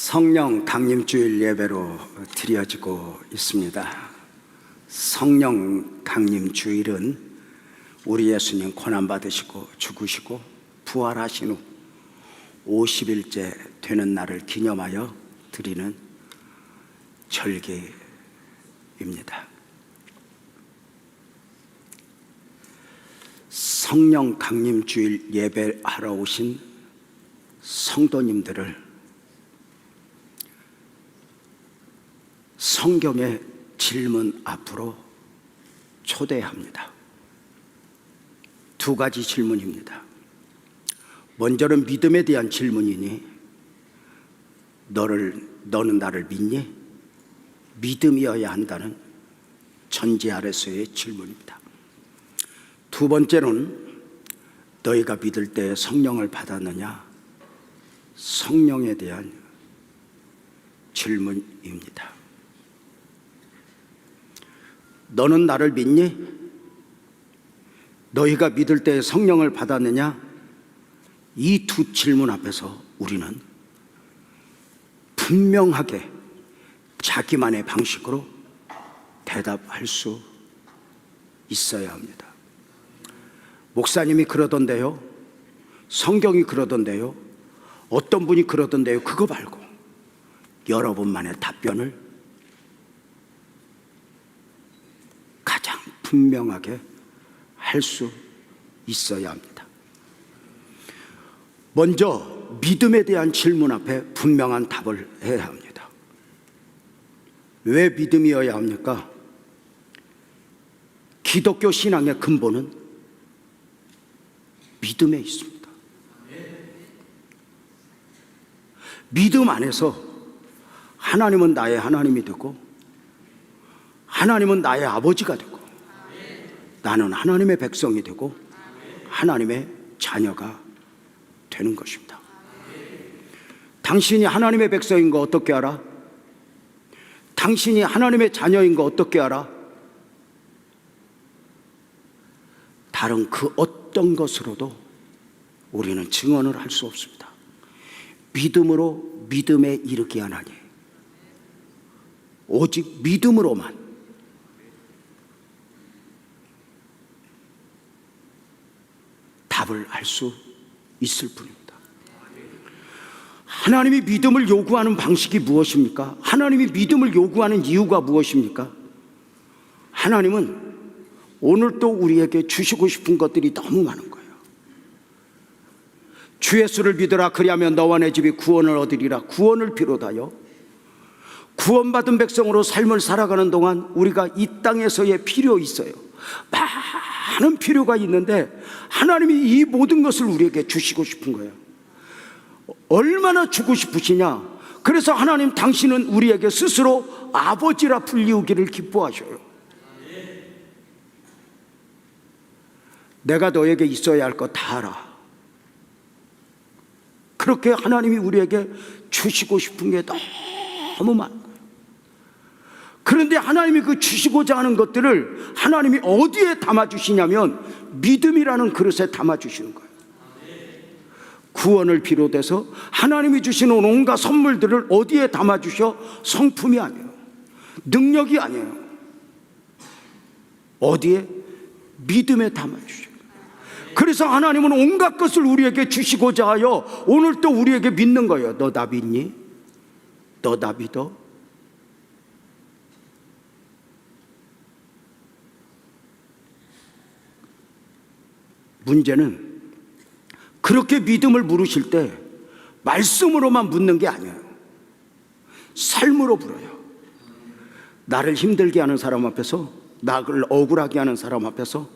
성령 강림주일 예배로 드려지고 있습니다. 성령 강림주일은 우리 예수님 고난받으시고 죽으시고 부활하신 후 50일째 되는 날을 기념하여 드리는 절기입니다. 성령 강림주일 예배하러 오신 성도님들을 성경의 질문 앞으로 초대합니다. 두 가지 질문입니다. 먼저는 믿음에 대한 질문이니 너는 나를 믿니? 믿음이어야 한다는 전제 아래서의 질문입니다. 두 번째는 너희가 믿을 때 성령을 받았느냐? 성령에 대한 질문입니다. 너는 나를 믿니? 너희가 믿을 때 성령을 받았느냐? 이 두 질문 앞에서 우리는 분명하게 자기만의 방식으로 대답할 수 있어야 합니다. 목사님이 그러던데요, 성경이 그러던데요, 어떤 분이 그러던데요, 그거 말고 여러분만의 답변을 가장 분명하게 할 수 있어야 합니다. 먼저 믿음에 대한 질문 앞에 분명한 답을 해야 합니다. 왜 믿음이어야 합니까? 기독교 신앙의 근본은 믿음에 있습니다. 믿음 안에서 하나님은 나의 하나님이 되고 하나님은 나의 아버지가 되고 나는 하나님의 백성이 되고 하나님의 자녀가 되는 것입니다. 당신이 하나님의 백성인 거 어떻게 알아? 당신이 하나님의 자녀인 거 어떻게 알아? 다른 그 어떤 것으로도 우리는 증언을 할 수 없습니다. 믿음으로 믿음에 이르게 하나니 오직 믿음으로만 답을 할 수 있을 뿐입니다. 하나님이 믿음을 요구하는 방식이 무엇입니까? 하나님이 믿음을 요구하는 이유가 무엇입니까? 하나님은 오늘 또 우리에게 주시고 싶은 것들이 너무 많은 거예요. 주 예수를 믿으라 그리하면 너와 내 집이 구원을 얻으리라. 구원을 비롯하여 구원받은 백성으로 삶을 살아가는 동안 우리가 이 땅에서의 필요 있어요. 많은 필요가 있는데 하나님이 이 모든 것을 우리에게 주시고 싶은 거예요. 얼마나 주고 싶으시냐? 그래서 하나님 당신은 우리에게 스스로 아버지라 불리우기를 기뻐하셔요. 내가 너에게 있어야 할 것 다 알아. 그렇게 하나님이 우리에게 주시고 싶은 게 너무 많아요. 그런데 하나님이 그 주시고자 하는 것들을 하나님이 어디에 담아주시냐면 믿음이라는 그릇에 담아주시는 거예요. 구원을 비롯해서 하나님이 주시는 온갖 선물들을 어디에 담아주셔? 성품이 아니에요. 능력이 아니에요. 어디에? 믿음에 담아주셔요. 그래서 하나님은 온갖 것을 우리에게 주시고자 하여 오늘 또 우리에게 믿는 거예요. 너 나 믿니? 너 나 믿어? 문제는 그렇게 믿음을 물으실 때 말씀으로만 묻는 게 아니에요. 삶으로 물어요. 나를 힘들게 하는 사람 앞에서, 나를 억울하게 하는 사람 앞에서,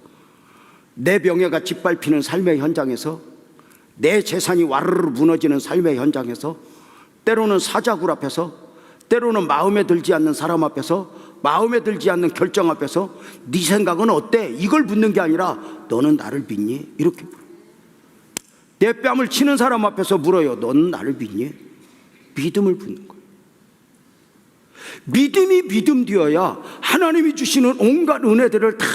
내 명예가 짓밟히는 삶의 현장에서, 내 재산이 와르르 무너지는 삶의 현장에서, 때로는 사자굴 앞에서, 때로는 마음에 들지 않는 사람 앞에서, 마음에 들지 않는 결정 앞에서 네 생각은 어때? 이걸 묻는 게 아니라 너는 나를 믿니? 이렇게 물어요. 내 뺨을 치는 사람 앞에서 물어요. 너는 나를 믿니? 믿음을 묻는 거예요. 믿음이 믿음 되어야 하나님이 주시는 온갖 은혜들을 다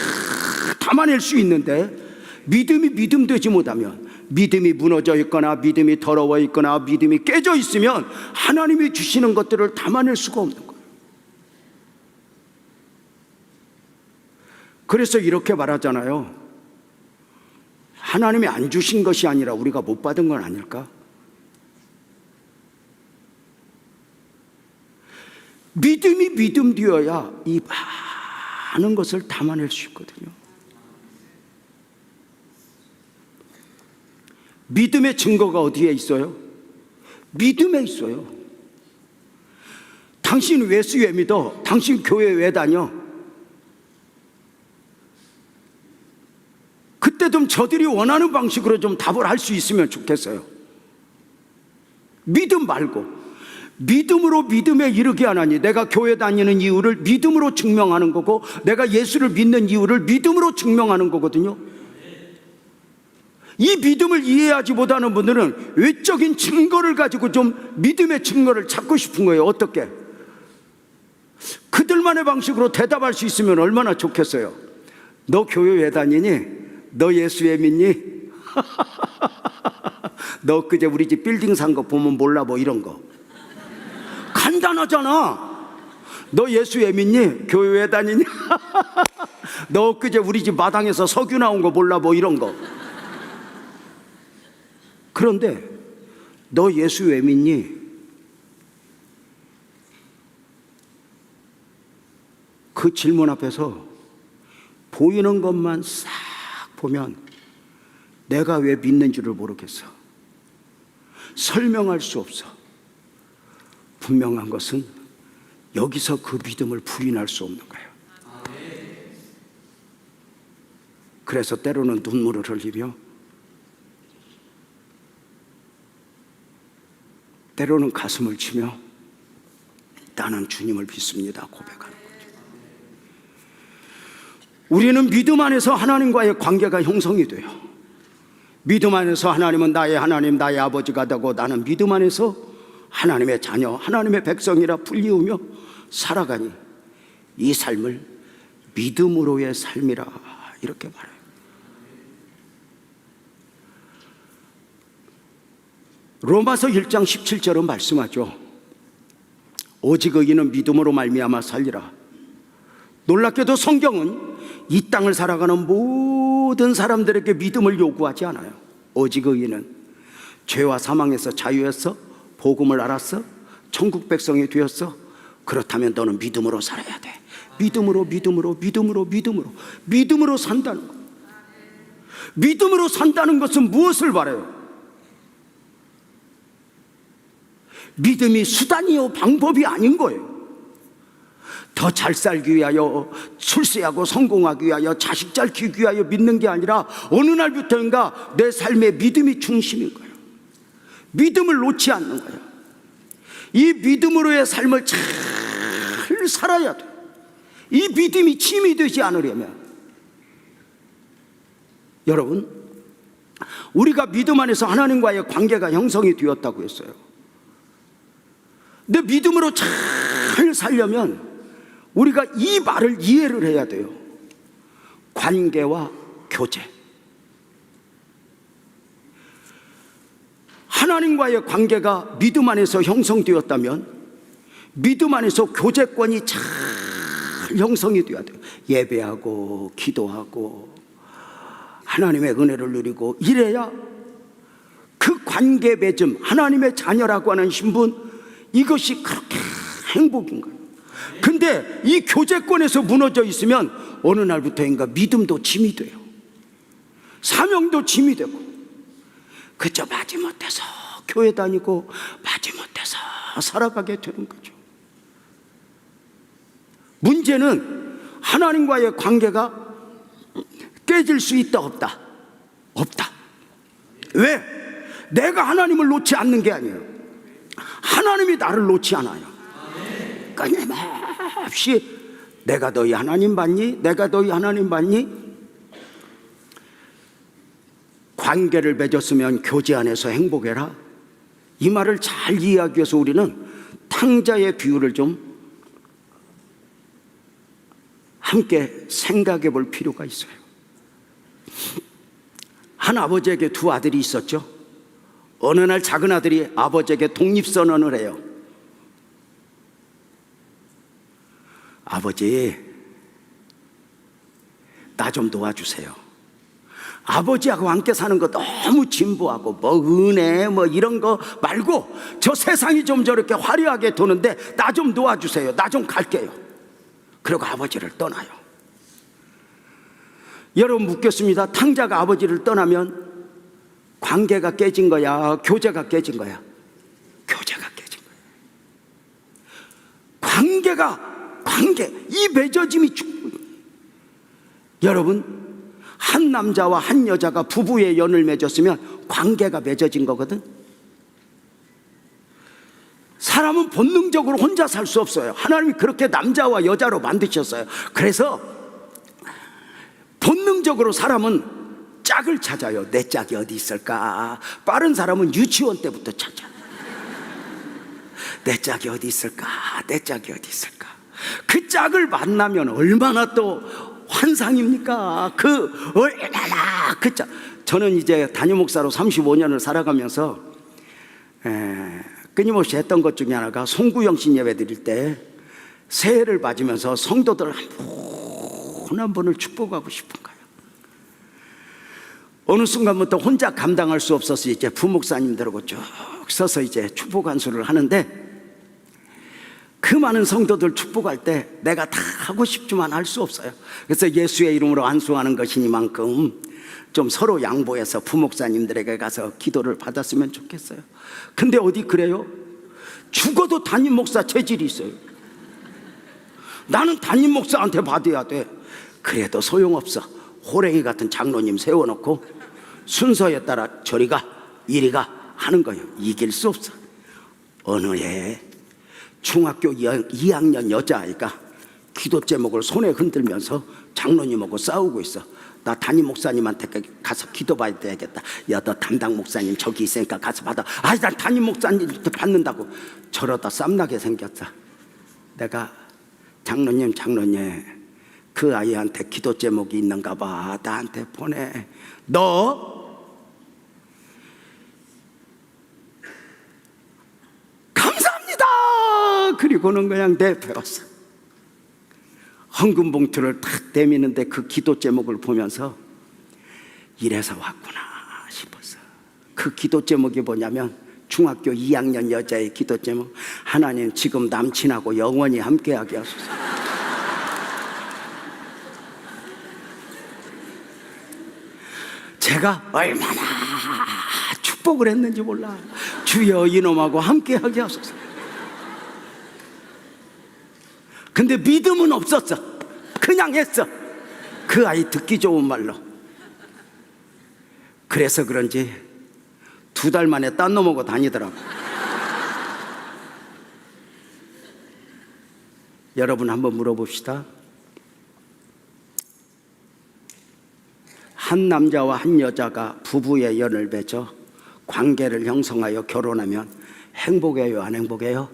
담아낼 수 있는데 믿음이 믿음 되지 못하면 믿음이 무너져 있거나 믿음이 더러워 있거나 믿음이 깨져 있으면 하나님이 주시는 것들을 담아낼 수가 없는 거예요. 그래서 이렇게 말하잖아요. 하나님이 안 주신 것이 아니라 우리가 못 받은 건 아닐까? 믿음이 믿음 되어야 이 많은 것을 담아낼 수 있거든요. 믿음의 증거가 어디에 있어요? 믿음에 있어요. 당신 예수 왜 믿어? 당신 교회 왜 다녀? 그때 좀 저들이 원하는 방식으로 좀 답을 할 수 있으면 좋겠어요. 믿음 말고 믿음으로 믿음에 이르게 하나니, 내가 교회 다니는 이유를 믿음으로 증명하는 거고 내가 예수를 믿는 이유를 믿음으로 증명하는 거거든요. 이 믿음을 이해하지 못하는 분들은 외적인 증거를 가지고 좀 믿음의 증거를 찾고 싶은 거예요. 어떻게? 그들만의 방식으로 대답할 수 있으면 얼마나 좋겠어요. 너 교회 왜 다니니? 너 예수 왜 믿니? 너 그제 우리 집 빌딩 산 거 보면 몰라, 뭐 이런 거. 간단하잖아. 너 예수 왜 믿니? 교회 왜 다니니? 너 그제 우리 집 마당에서 석유 나온 거 몰라, 뭐 이런 거. 그런데 너 예수 왜 믿니? 그 질문 앞에서 보이는 것만 싹 보면 내가 왜 믿는 줄을 모르겠어. 설명할 수 없어. 분명한 것은 여기서 그 믿음을 부인할 수 없는 거예요. 그래서 때로는 눈물을 흘리며 때로는 가슴을 치며 나는 주님을 믿습니다 고백하는 거죠. 우리는 믿음 안에서 하나님과의 관계가 형성이 돼요. 믿음 안에서 하나님은 나의 하나님, 나의 아버지가 되고 나는 믿음 안에서 하나님의 자녀, 하나님의 백성이라 불리우며 살아가니 이 삶을 믿음으로의 삶이라 이렇게 말해요. 로마서 1장 17절은 말씀하죠. 오직 의인은 믿음으로 말미암아 살리라. 놀랍게도 성경은 이 땅을 살아가는 모든 사람들에게 믿음을 요구하지 않아요. 오직 의인은 죄와 사망에서 자유했어? 복음을 알았어? 천국 백성이 되었어? 그렇다면 너는 믿음으로 살아야 돼. 믿음으로 산다는 것. 믿음으로 산다는 것은 무엇을 말해요? 믿음이 수단이요 방법이 아닌 거예요. 더 잘 살기 위하여, 출세하고 성공하기 위하여, 자식 잘 키우기 위하여 믿는 게 아니라 어느 날부터인가 내 삶의 믿음이 중심인 거예요. 믿음을 놓지 않는 거예요. 이 믿음으로의 삶을 잘 살아야 돼요. 이 믿음이 짐이 되지 않으려면, 여러분, 우리가 믿음 안에서 하나님과의 관계가 형성이 되었다고 했어요. 근데 믿음으로 잘 살려면 우리가 이 말을 이해를 해야 돼요. 관계와 교제. 하나님과의 관계가 믿음 안에서 형성되었다면 믿음 안에서 교제권이 잘 형성이 되어야 돼요. 예배하고 기도하고 하나님의 은혜를 누리고 이래야 그 관계 맺음, 하나님의 자녀라고 하는 신분, 이것이 그렇게 행복인 거예요. 근데 이 교제권에서 무너져 있으면 어느 날부터인가 믿음도 짐이 돼요. 사명도 짐이 되고, 그저 마지못해서 교회 다니고 마지못해서 살아가게 되는 거죠. 문제는 하나님과의 관계가 깨질 수 있다 없다? 없다. 왜? 내가 하나님을 놓지 않는 게 아니에요. 하나님이 나를 놓지 않아요. 끊임없이 내가 너희 하나님 받니? 내가 너희 하나님 받니? 관계를 맺었으면 교제 안에서 행복해라. 이 말을 잘 이해하기 위해서 우리는 탕자의 비유를 좀 함께 생각해 볼 필요가 있어요. 한 아버지에게 두 아들이 있었죠. 어느 날 작은 아들이 아버지에게 독립선언을 해요. 아버지, 나 좀 도와주세요. 아버지하고 함께 사는 거 너무 진부하고 뭐 은혜 뭐 이런 거 말고 저 세상이 좀 저렇게 화려하게 도는데 나 좀 도와주세요. 나 좀 갈게요. 그리고 아버지를 떠나요. 여러분, 묻겠습니다. 탕자가 아버지를 떠나면 관계가 깨진 거야, 교제가 깨진 거야? 교제가 깨진 거야. 관계, 이 맺어짐이 여러분, 한 남자와 한 여자가 부부의 연을 맺었으면 관계가 맺어진 거거든. 사람은 본능적으로 혼자 살 수 없어요. 하나님이 그렇게 남자와 여자로 만드셨어요. 그래서 본능적으로 사람은 짝을 찾아요. 내 짝이 어디 있을까? 빠른 사람은 유치원 때부터 찾아. 내 짝이 어디 있을까? 내 짝이 어디 있을까? 그 짝을 만나면 얼마나 또 환상입니까? 얼마나 그 짝. 저는 이제 담임 목사로 35년을 살아가면서 끊임없이 했던 것 중에 하나가 송구영신 예배 드릴 때 새해를 맞으면서 성도들 한 분을 축복하고 싶은 거예요. 어느 순간부터 혼자 감당할 수 없어서 이제 부목사님들하고 쭉 서서 이제 축복 안수를 하는데, 그 많은 성도들 축복할 때 내가 다 하고 싶지만 할 수 없어요. 그래서 예수의 이름으로 안수하는 것이니만큼 좀 서로 양보해서 부목사님들에게 가서 기도를 받았으면 좋겠어요. 근데 어디 그래요? 죽어도 담임 목사 체질이 있어요. 나는 담임 목사한테 받아야 돼. 그래도 소용없어. 호랭이 같은 장로님 세워놓고 순서에 따라 저리가 이리가 하는 거예요. 이길 수 없어. 어느 해 중학교 2학년 여자아이가 기도 제목을 손에 흔들면서 장로님하고 싸우고 있어. 나 담임 목사님한테 가서 기도 받아야 되겠다. 야, 너 담당 목사님 저기 있으니까 가서 받아. 아니, 난 담임 목사님부터 받는다고. 저러다 쌈나게 생겼어. 내가 장로님 그 아이한테 기도 제목이 있는가 봐. 나한테 보내. 너 감사합니다. 그리고는 그냥 내배웠어. 헌금 봉투를 탁 대미는데 그 기도 제목을 보면서 이래서 왔구나 싶었어. 그 기도 제목이 뭐냐면 중학교 2학년 여자의 기도 제목. 하나님, 지금 남친하고 영원히 함께하게 하소서. 제가 얼마나 축복을 했는지 몰라. 주여, 이놈하고 함께하게 하소서. 근데 믿음은 없었어. 그냥 했어. 그 아이 듣기 좋은 말로. 그래서 그런지 2달 만에 딴 놈하고 다니더라고. 여러분, 한번 물어봅시다. 한 남자와 한 여자가 부부의 연을 맺어 관계를 형성하여 결혼하면 행복해요, 안 행복해요?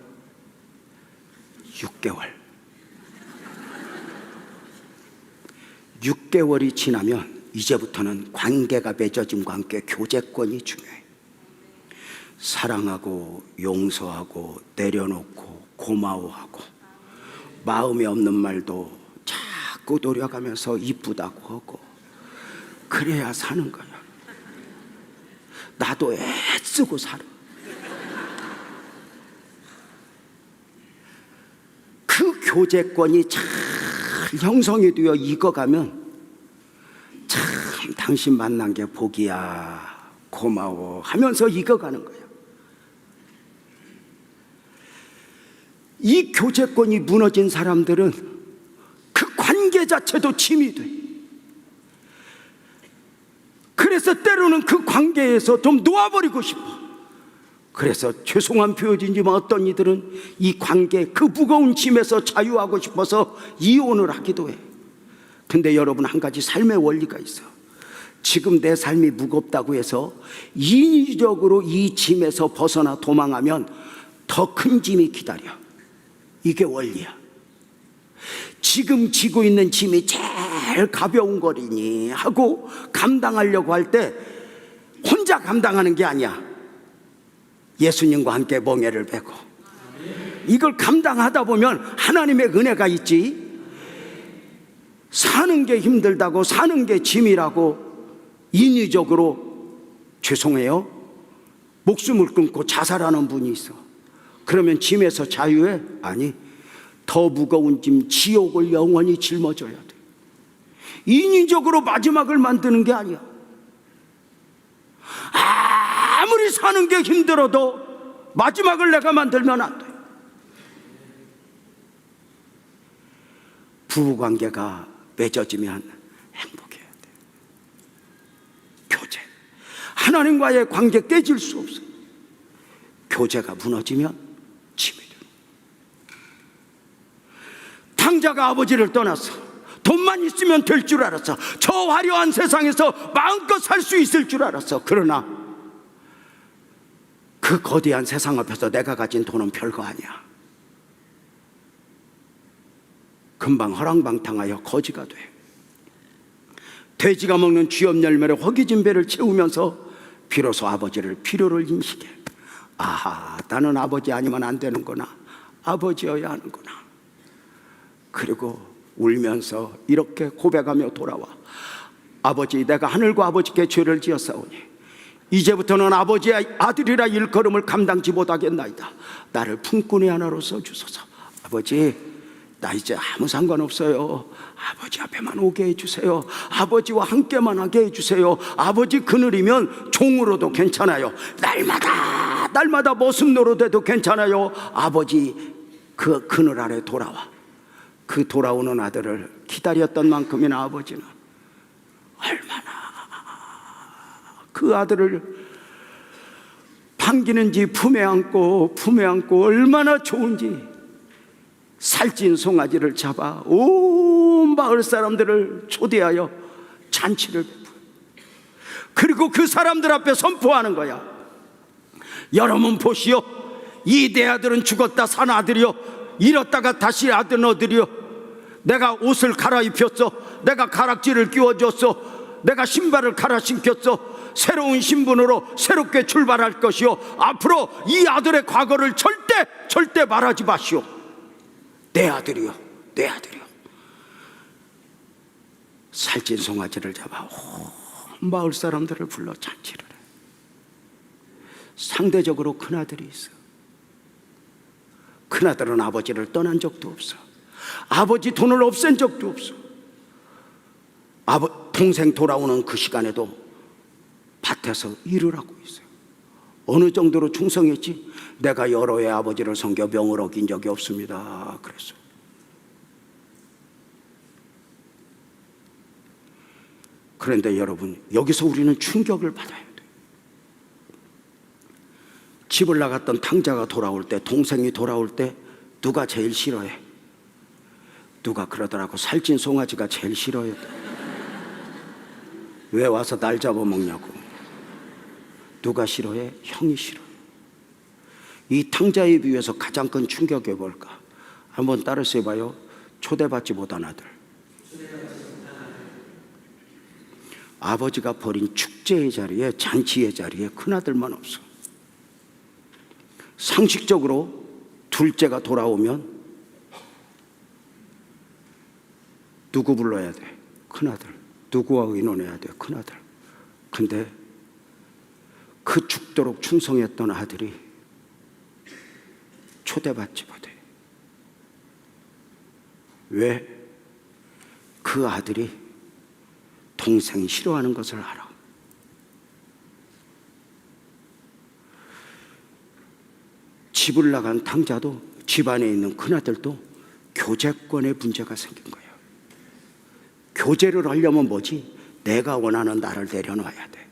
6개월이 지나면 이제부터는 관계가 맺어짐과 함께 교제권이 중요해요. 사랑하고 용서하고 내려놓고 고마워하고 마음에 없는 말도 자꾸 노려가면서 이쁘다고 하고, 그래야 사는 거야. 나도 애쓰고 살아. 그 교제권이 잘 형성이 되어 익어가면 참 당신 만난 게 복이야, 고마워 하면서 익어가는 거야. 이 교제권이 무너진 사람들은 그 관계 자체도 짐이 돼. 그래서 때로는 그 관계에서 좀 놓아버리고 싶어. 그래서 죄송한 표현이지만 어떤 이들은 이 관계, 그 무거운 짐에서 자유하고 싶어서 이혼을 하기도 해. 근데 여러분, 한 가지 삶의 원리가 있어. 지금 내 삶이 무겁다고 해서 인위적으로 이 짐에서 벗어나 도망하면 더 큰 짐이 기다려. 이게 원리야. 지금 지고 있는 짐이 제일 가벼운 거리니 하고 감당하려고 할 때 혼자 감당하는 게 아니야. 예수님과 함께 멍에를 베고 이걸 감당하다 보면 하나님의 은혜가 있지. 사는 게 힘들다고, 사는 게 짐이라고 인위적으로, 죄송해요, 목숨을 끊고 자살하는 분이 있어. 그러면 짐에서 자유해? 아니, 더 무거운 짐, 지옥을 영원히 짊어져야 돼. 인위적으로 마지막을 만드는 게 아니야. 아무리 사는 게 힘들어도 마지막을 내가 만들면 안 돼. 부부관계가 맺어지면 행복해야 돼. 교제, 하나님과의 관계 깨질 수 없어. 교제가 무너지면 짐이 돼. 탕자가 아버지를 떠났어. 돈만 있으면 될 줄 알았어. 저 화려한 세상에서 마음껏 살 수 있을 줄 알았어. 그러나 그 거대한 세상 앞에서 내가 가진 돈은 별거 아니야. 금방 허랑방탕하여 거지가 돼. 돼지가 먹는 쥐업 열매로 허기진 배를 채우면서 비로소 아버지를 필요를 인식해. 아하, 나는 아버지 아니면 안 되는구나. 아버지여야 하는구나. 그리고 울면서 이렇게 고백하며 돌아와. 아버지, 내가 하늘과 아버지께 죄를 지었사오니 이제부터는 아버지의 아들이라 일컬음을 감당지 못하겠나이다. 나를 품꾼의 하나로 써주소서. 아버지, 나 이제 아무 상관없어요. 아버지 앞에만 오게 해주세요. 아버지와 함께만 하게 해주세요. 아버지 그늘이면 종으로도 괜찮아요. 날마다 모습 노릇해도 괜찮아요. 아버지 그 그늘 아래 돌아와. 그 돌아오는 아들을 기다렸던 만큼이나 아버지는 얼마나 그 아들을 반기는지 품에 안고 얼마나 좋은지. 살찐 송아지를 잡아 온 마을 사람들을 초대하여 잔치를 베푸. 그리고 그 사람들 앞에 선포하는 거야. 여러분 보시오, 이 내 아들은 죽었다 산 아들이요, 잃었다가 다시 아들 얻으리요. 내가 옷을 갈아입혔어. 내가 가락지를 끼워줬어. 내가 신발을 갈아 신겼어. 새로운 신분으로 새롭게 출발할 것이요. 앞으로 이 아들의 과거를 절대 말하지 마시오. 내 아들이요, 내 아들이요. 살찐 송아지를 잡아 온 마을 사람들을 불러 잔치를 해. 상대적으로 큰아들이 있어. 큰아들은 아버지를 떠난 적도 없어. 아버지 돈을 없앤 적도 없어. 동생 돌아오는 그 시간에도 밭에서 일을 하고 있어요. 어느 정도로 충성했지? 내가 여러 해 아버지를 섬겨 명을 어긴 적이 없습니다. 그랬어. 그런데 여러분, 여기서 우리는 충격을 받아야 돼. 집을 나갔던 탕자가 돌아올 때, 동생이 돌아올 때 누가 제일 싫어해? 누가 그러더라고. 살찐 송아지가 제일 싫어해. 왜 와서 날 잡아먹냐고. 누가 싫어해? 형이 싫어해. 이 탕자에 비해서 가장 큰 충격이 뭘까? 한번 따라서 해봐요. 초대받지 못한 아들. 아버지가 버린 축제의 자리에, 잔치의 자리에 큰아들만 없어. 상식적으로 둘째가 돌아오면 누구 불러야 돼? 큰아들. 누구와 의논해야 돼? 큰아들. 근데 그 죽도록 충성했던 아들이 초대받지 못해. 왜? 그 아들이 동생이 싫어하는 것을 알아. 집을 나간 탕자도, 집안에 있는 큰아들도 교제권에 문제가 생긴 거예요. 교제를 하려면 뭐지? 내가 원하는 나를 내려놔야 돼.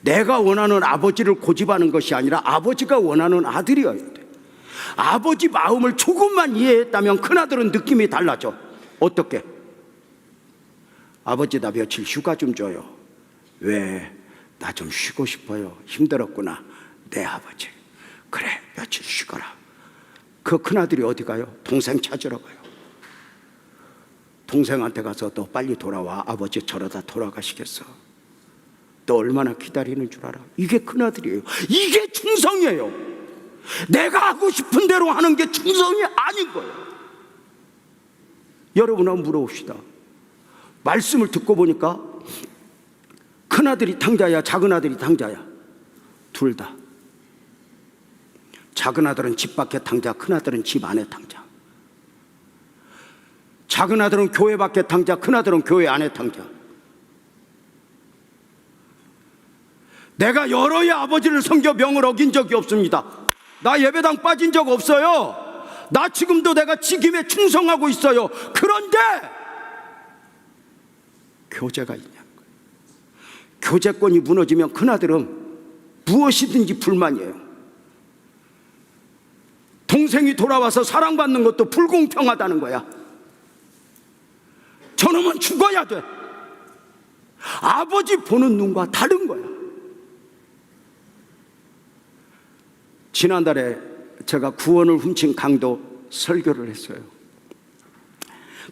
내가 원하는 아버지를 고집하는 것이 아니라 아버지가 원하는 아들이어야 돼. 아버지 마음을 조금만 이해했다면 큰아들은 느낌이 달라져. 어떻게? 아버지, 나 며칠 휴가 좀 줘요. 왜? 나 좀 쉬고 싶어요. 힘들었구나. 네, 아버지. 그래, 며칠 쉬거라. 그 큰아들이 어디 가요? 동생 찾으러 가요. 동생한테 가서 너 빨리 돌아와. 아버지 저러다 돌아가시겠어. 또 얼마나 기다리는 줄 알아? 이게 큰아들이에요. 이게 충성이에요. 내가 하고 싶은 대로 하는 게 충성이 아닌 거예요. 여러분 한번 물어봅시다. 말씀을 듣고 보니까 큰아들이 탕자야, 작은 아들이 탕자야? 둘 다. 작은 아들은 집 밖에 탕자, 큰 아들은 집 안에 탕자. 작은 아들은 교회 밖에 탕자, 큰 아들은 교회 안에 탕자. 내가 여러의 아버지를 섬겨 명을 어긴 적이 없습니다. 나 예배당 빠진 적 없어요. 나 지금도 내가 직임에 충성하고 있어요. 그런데 교제가 있냐는 거예요. 교제권이 무너지면 큰아들은 무엇이든지 불만이에요. 동생이 돌아와서 사랑받는 것도 불공평하다는 거야. 저놈은 죽어야 돼. 아버지 보는 눈과 다른 거야. 지난달에 제가 구원을 훔친 강도 설교를 했어요.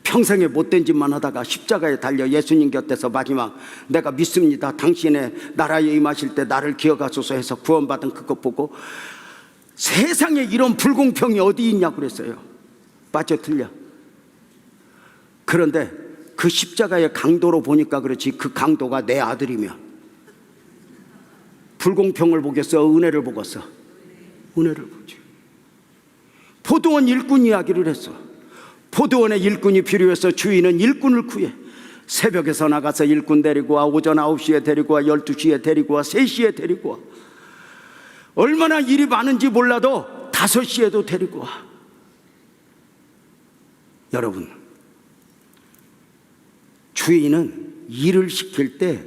평생에 못된 짓만 하다가 십자가에 달려 예수님 곁에서 마지막 내가 믿습니다, 당신의 나라에 임하실 때 나를 기억하소서 해서 구원받은 그것 보고 세상에 이런 불공평이 어디 있냐고 그랬어요. 빠져들려. 그런데 그 십자가의 강도로 보니까 그렇지, 그 강도가 내 아들이면 불공평을 보겠어, 은혜를 보겠어? 은혜를 보지. 포도원 일꾼 이야기를 했어. 포도원에 일꾼이 필요해서 주인은 일꾼을 구해. 새벽에서 나가서 일꾼 데리고 와, 오전 9시에 데리고 와, 12시에 데리고 와, 3시에 데리고 와. 얼마나 일이 많은지 몰라도 5시에도 데리고 와. 여러분, 주인은 일을 시킬 때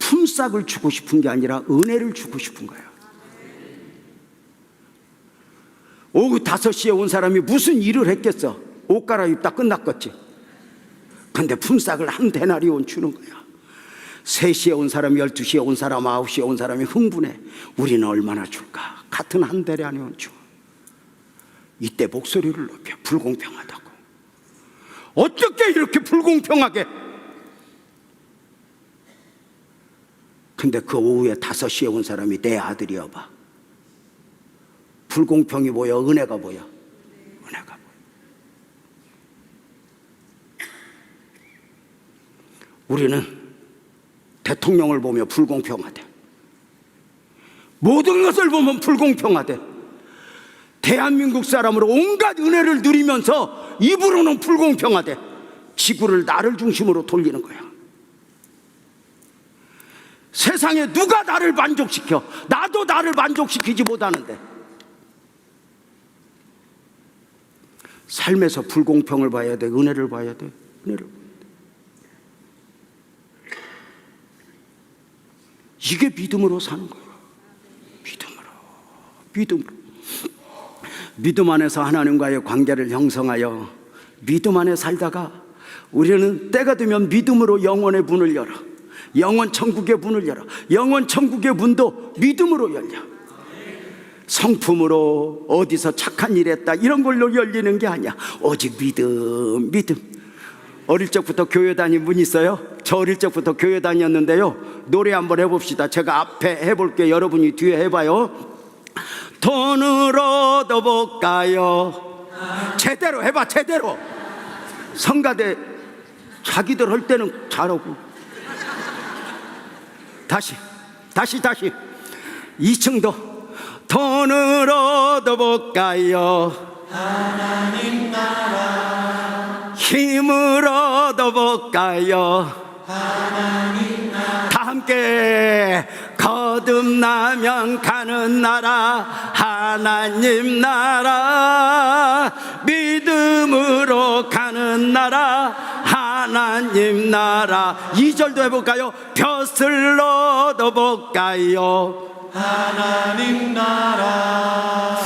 품삯을 주고 싶은 게 아니라 은혜를 주고 싶은 거예요. 오후 5시에 온 사람이 무슨 일을 했겠어? 옷 갈아입다 끝났겠지. 근데 품삯을 한 데나리온 주는 거야. 3시에 온 사람, 12시에 온 사람, 9시에 온 사람이 흥분해. 우리는 얼마나 줄까? 같은 한 데나리온 줘. 이때 목소리를 높여. 불공평하다고. 어떻게 이렇게 불공평하게? 근데 그 오후에 5시에 온 사람이 내 아들이어봐. 불공평이 뭐야? 은혜가 뭐야? 은혜가 뭐야? 우리는 대통령을 보며 불공평하대. 모든 것을 보면 불공평하대. 대한민국 사람으로 온갖 은혜를 누리면서 입으로는 불공평하대. 지구를 나를 중심으로 돌리는 거야. 세상에 누가 나를 만족시켜? 나도 나를 만족시키지 못하는데. 삶에서 불공평을 봐야 돼? 은혜를 봐야 돼? 은혜를 봐야 돼. 이게 믿음으로 사는 거예요. 믿음으로. 믿음 안에서 하나님과의 관계를 형성하여 믿음 안에 살다가 우리는 때가 되면 믿음으로 영원의 문을 열어. 영원 천국의 문을 열어. 영원 천국의 문도 믿음으로 열려. 성품으로 어디서 착한 일 했다 이런 걸로 열리는 게 아니야. 오직 믿음. 어릴 적부터 교회 다닌 분 있어요? 저 어릴 적부터 교회 다녔는데요, 노래 한번 해봅시다. 제가 앞에 해볼게요. 여러분이 뒤에 해봐요. 돈을 얻어볼까요? 제대로 해봐. 제대로. 성가대 자기들 할 때는 잘하고. 다시 2층도 돈을 얻어볼까요? 하나님 나라. 힘을 얻어볼까요? 하나님 나라. 다 함께 거듭나면 가는 나라, 하나님 나라. 믿음으로 가는 나라, 하나님 나라. 2절도 해볼까요? 벼슬 얻어볼까요? 하나님 나라.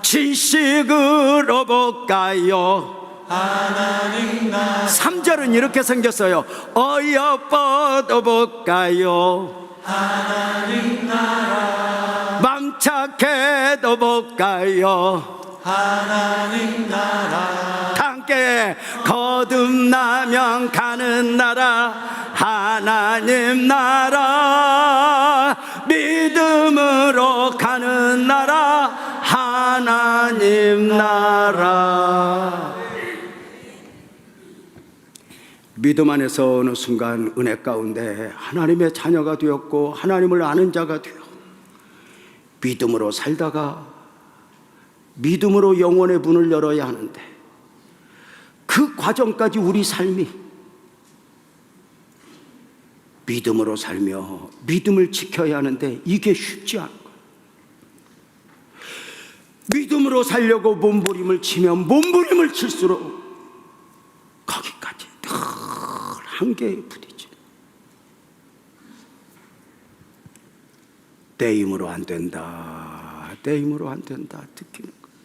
지식을 얻어볼까요? 하나님 나라. 3절은 이렇게 생겼어요. 어여뻐 얻어볼까요? 하나님 나라. 맘 착해 얻어볼까요? 하나님 나라. 함께 거듭나면 가는 나라, 하나님 하나님 나라, 믿음으로 가는 나라, 하나님 나라. 믿음 안에서 어느 순간 은혜 가운데 하나님의 자녀가 되었고 하나님을 아는 자가 되어 믿음으로 살다가 믿음으로 영혼의 문을 열어야 하는데, 그 과정까지 우리 삶이 믿음으로 살며 믿음을 지켜야 하는데 이게 쉽지 않은 거예요. 믿음으로 살려고 몸부림을 치면 몸부림을 칠수록 거기까지 늘 한계에 부딪혀. 내 힘으로 안 된다, 내 힘으로 안 된다 느끼는 거예요.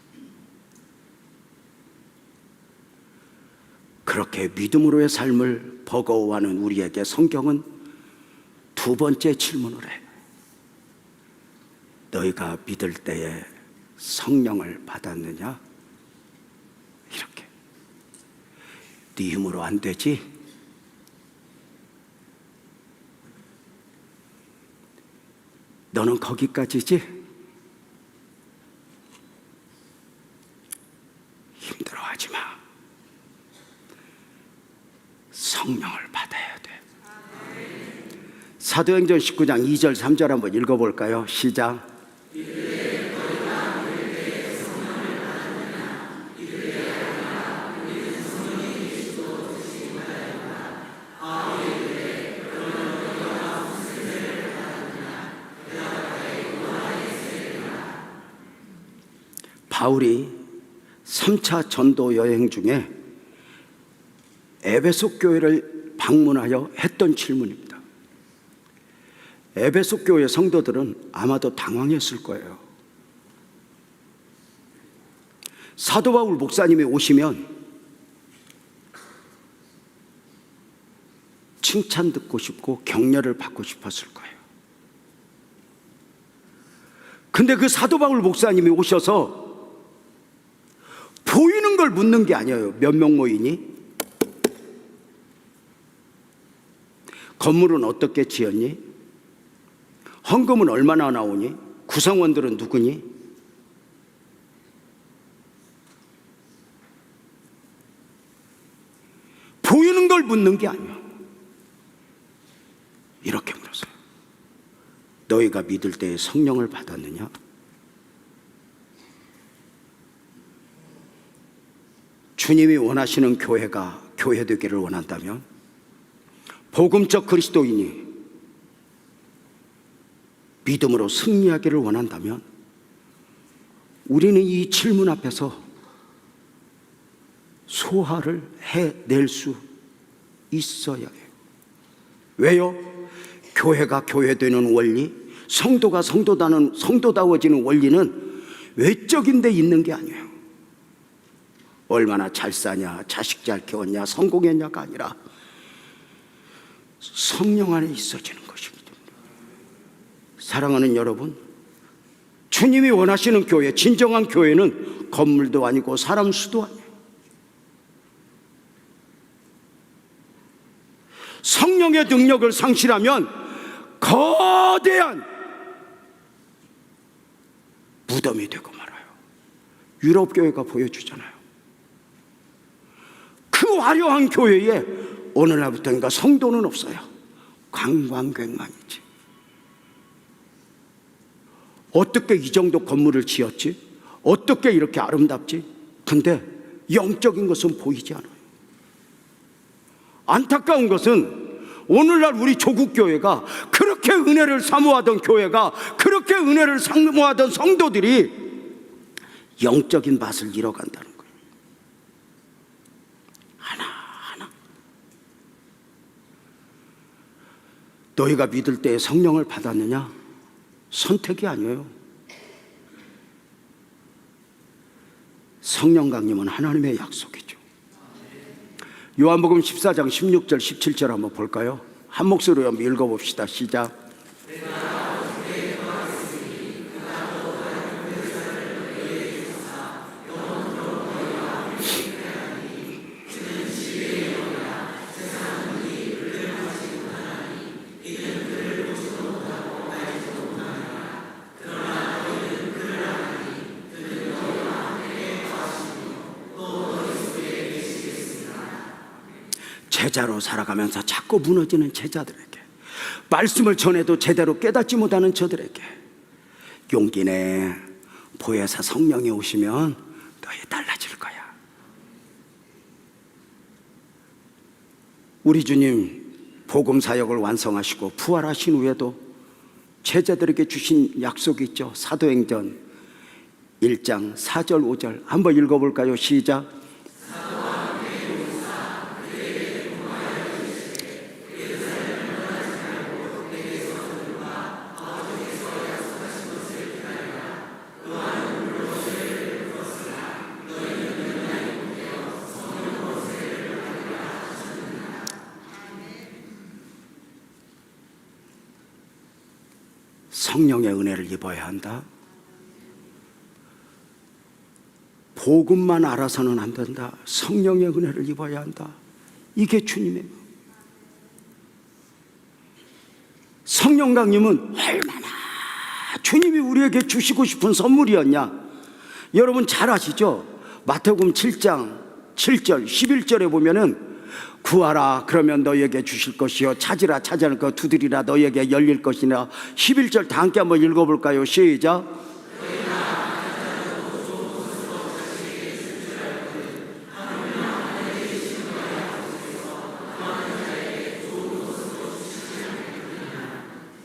그렇게 믿음으로의 삶을 버거워하는 우리에게 성경은 두 번째 질문을 해. 너희가 믿을 때에 성령을 받았느냐? 이렇게. 네 힘으로 안 되지? 너는 거기까지지? 힘들어하지 마. 성령을 받아야 돼. 사도행전 19장 2절 3절 한번 읽어볼까요? 시작. 바울이 3차 전도 여행 중에 에베소 교회를 방문하여 했던 질문입니다. 에베소 교회 성도들은 아마도 당황했을 거예요. 사도 바울 목사님이 오시면 칭찬 듣고 싶고 격려를 받고 싶었을 거예요. 근데 그 사도 바울 목사님이 오셔서 보이는 걸 묻는 게 아니에요. 몇 명 모이니? 건물은 어떻게 지었니? 헌금은 얼마나 나오니? 구성원들은 누구니? 보이는 걸 묻는 게 아니에요. 이렇게 물었어요. 너희가 믿을 때에 성령을 받았느냐? 주님이 원하시는 교회가 교회 되기를 원한다면, 복음적 그리스도인이 믿음으로 승리하기를 원한다면, 우리는 이 질문 앞에서 소화를 해낼 수 있어야 해요. 왜요? 교회가 교회되는 원리, 성도가 성도다워지는 원리는 외적인 데 있는 게 아니에요. 얼마나 잘 사냐, 자식 잘 키웠냐, 성공했냐가 아니라 성령 안에 있어지는 것입니다. 사랑하는 여러분, 주님이 원하시는 교회, 진정한 교회는 건물도 아니고 사람 수도 아니에요. 성령의 능력을 상실하면 거대한 무덤이 되고 말아요. 유럽 교회가 보여주잖아요. 그 화려한 교회에 오늘날부터인가 성도는 없어요. 관광객만이지. 어떻게 이 정도 건물을 지었지? 어떻게 이렇게 아름답지? 근데 영적인 것은 보이지 않아요. 안타까운 것은 오늘날 우리 조국 교회가, 그렇게 은혜를 사모하던 교회가, 그렇게 은혜를 사모하던 성도들이 영적인 맛을 잃어간다는 거예요. 하나하나. 너희가 믿을 때에 성령을 받았느냐? 선택이 아니에요. 성령 강림은 하나님의 약속이죠. 요한복음 14장 16절 17절 한번 볼까요? 한 목소리로 한번 읽어봅시다. 시작. 제자로 살아가면서 자꾸 무너지는 제자들에게, 말씀을 전해도 제대로 깨닫지 못하는 저들에게 용기 내. 보혜사 성령이 오시면 너희 달라질 거야. 우리 주님 복음 사역을 완성하시고 부활하신 후에도 제자들에게 주신 약속이 있죠. 사도행전 1장 4절 5절 한번 읽어볼까요? 시작. 성령의 은혜를 입어야 한다. 복음만 알아서는 안 된다. 성령의 은혜를 입어야 한다. 이게 주님의 성령 강림은 얼마나 주님이 우리에게 주시고 싶은 선물이었냐. 여러분 잘 아시죠? 마태복음 7장 7절 11절에 보면은 구하라 그러면 너희에게 주실 것이요, 찾으라 찾아낼 것, 두드리라 너희에게 열릴 것이나. 11절 다 함께 한번 읽어볼까요? 시작.